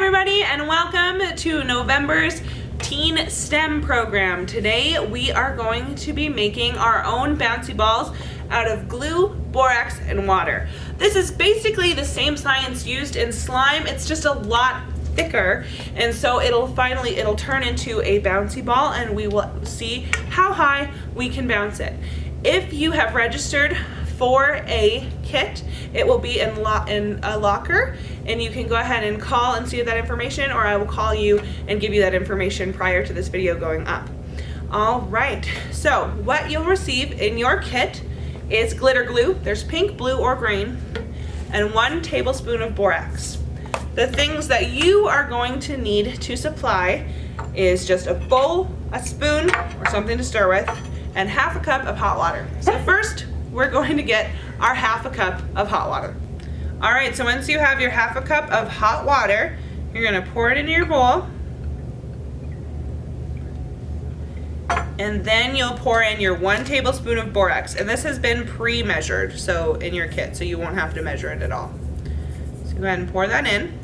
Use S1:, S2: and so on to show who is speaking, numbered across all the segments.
S1: everybody, and welcome to November's Teen STEM program. Today we are going to be making our own bouncy balls out of glue, borax, and water. This is basically the same science used in slime, it's just a lot thicker, and so it'll turn into a bouncy ball, and we will see how high we can bounce it. If you have registered for a kit, it will be in a locker, and you can go ahead and call and see that information, or I will call you and give you that information prior to this video going up. All right, so what you'll receive in your kit is glitter glue. There's pink, blue, or green, and 1 tablespoon of borax. The things that you are going to need to supply is just a bowl, a spoon, or something to stir with, and half a cup of hot water. So first, we're going to get our half a cup of hot water. All right, so once you have your half a cup of hot water, you're gonna pour it into your bowl. And then you'll pour in your 1 tablespoon of borax. And this has been pre-measured, so in your kit, so you won't have to measure it at all. So go ahead and pour that in.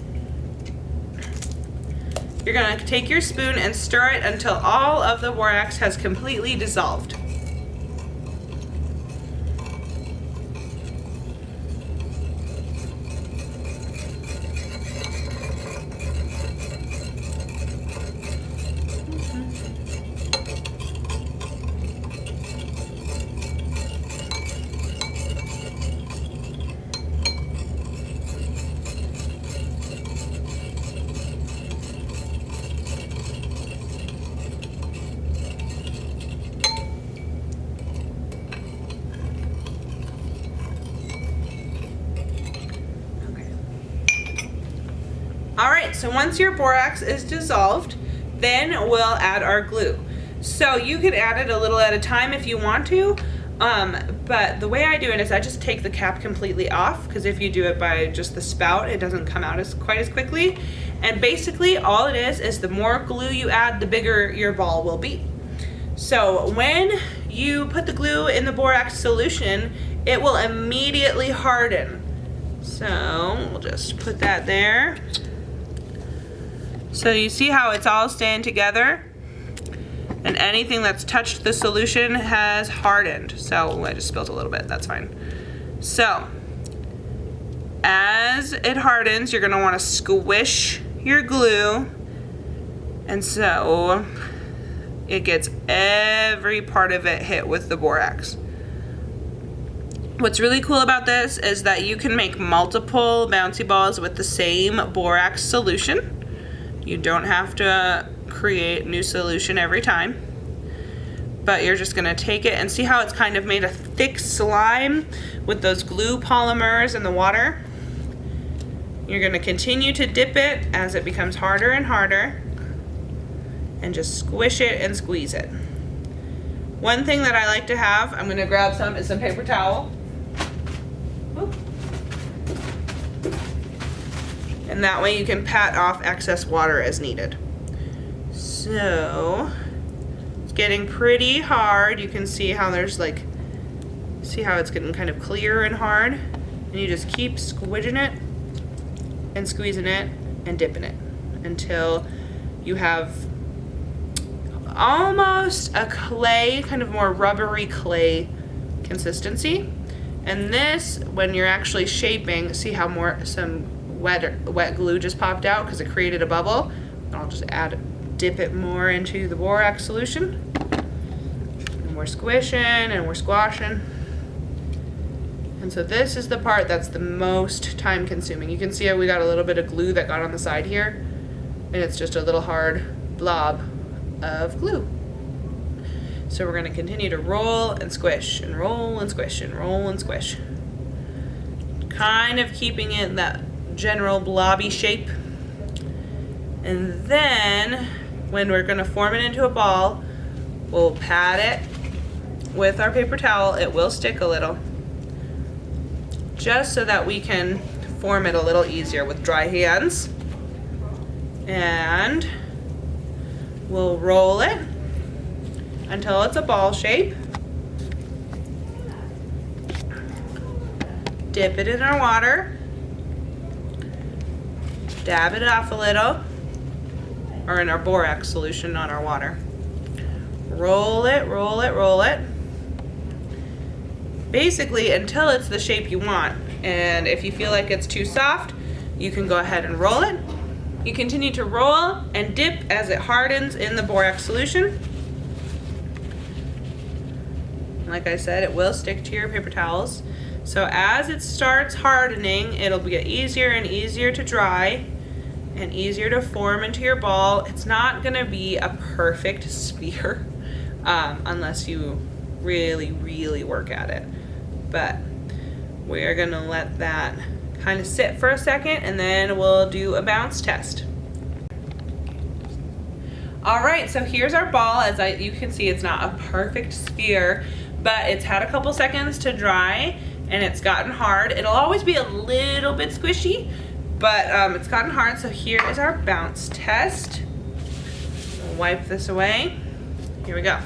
S1: You're gonna take your spoon and stir it until all of the borax has completely dissolved. All right, so once your borax is dissolved, then we'll add our glue. So you can add it a little at a time if you want to, but the way I do it is I just take the cap completely off, because if you do it by just the spout, it doesn't come out quite as quickly. And basically all it is the more glue you add, the bigger your ball will be. So when you put the glue in the borax solution, it will immediately harden. So we'll just put that there. So you see how it's all staying together, and anything that's touched the solution has hardened. So I just spilled a little bit, that's fine. So as it hardens, you're gonna wanna squish your glue, and so it gets every part of it hit with the borax. What's really cool about this is that you can make multiple bouncy balls with the same borax solution. You don't have to create new solution every time, but you're just gonna take it and see how it's kind of made a thick slime with those glue polymers and the water. You're gonna continue to dip it as it becomes harder and harder, and just squish it and squeeze it. One thing that I like to have, I'm gonna grab some, is some paper towel. Oop. And that way you can pat off excess water as needed. So it's getting pretty hard. You can see how there's see how it's getting kind of clear and hard. And you just keep squishing it and squeezing it and dipping it until you have almost a clay, kind of more rubbery clay consistency. And this, when you're actually shaping, see how some wet glue just popped out because it created a bubble. I'll just dip it more into the borax solution, and we're squishing and we're squashing. And so this is the part that's the most time consuming. You can see how we got a little bit of glue that got on the side here, and it's just a little hard blob of glue. So we're going to continue to roll and squish and roll and squish and roll and squish, kind of keeping it that general blobby shape. And then when we're going to form it into a ball, we'll pat it with our paper towel. It will stick a little, just so that we can form it a little easier with dry hands. And we'll roll it until it's a ball shape. Dip it in our water. dab it off a little, or in our borax solution, not our water. Roll it, roll it, roll it. Basically until it's the shape you want. And if you feel like it's too soft, you can go ahead and roll it. You continue to roll and dip as it hardens in the borax solution. Like I said, it will stick to your paper towels. So as it starts hardening, it'll get easier and easier to dry and easier to form into your ball. It's not gonna be a perfect sphere unless you really, really work at it. But we're gonna let that kind of sit for a second and then we'll do a bounce test. All right, so here's our ball. As you can see, it's not a perfect sphere, but it's had a couple seconds to dry and it's gotten hard. It'll always be a little bit squishy, but it's gotten hard. So here is our bounce test. We'll wipe this away. Here we go.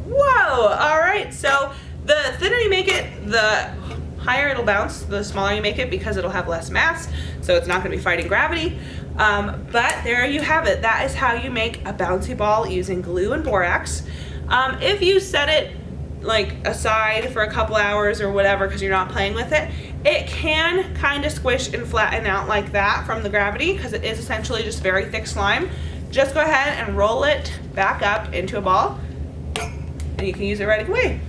S1: Whoa, all right, so the thinner you make it, the higher it'll bounce, the smaller you make it because it'll have less mass, so it's not gonna be fighting gravity. But there you have it. That is how you make a bouncy ball using glue and borax. If you set it like aside for a couple hours or whatever because you're not playing with it, it can kind of squish and flatten out like that from the gravity because it is essentially just very thick slime. Just go ahead and roll it back up into a ball and you can use it right away.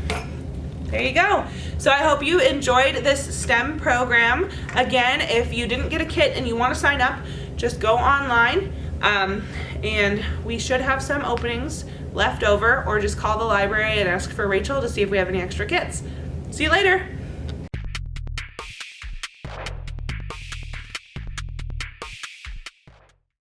S1: There you go. So I hope you enjoyed this STEM program. Again, if you didn't get a kit and you want to sign up, just go online and we should have some openings left over, or just call the library and ask for Rachel to see if we have any extra kits. See you later.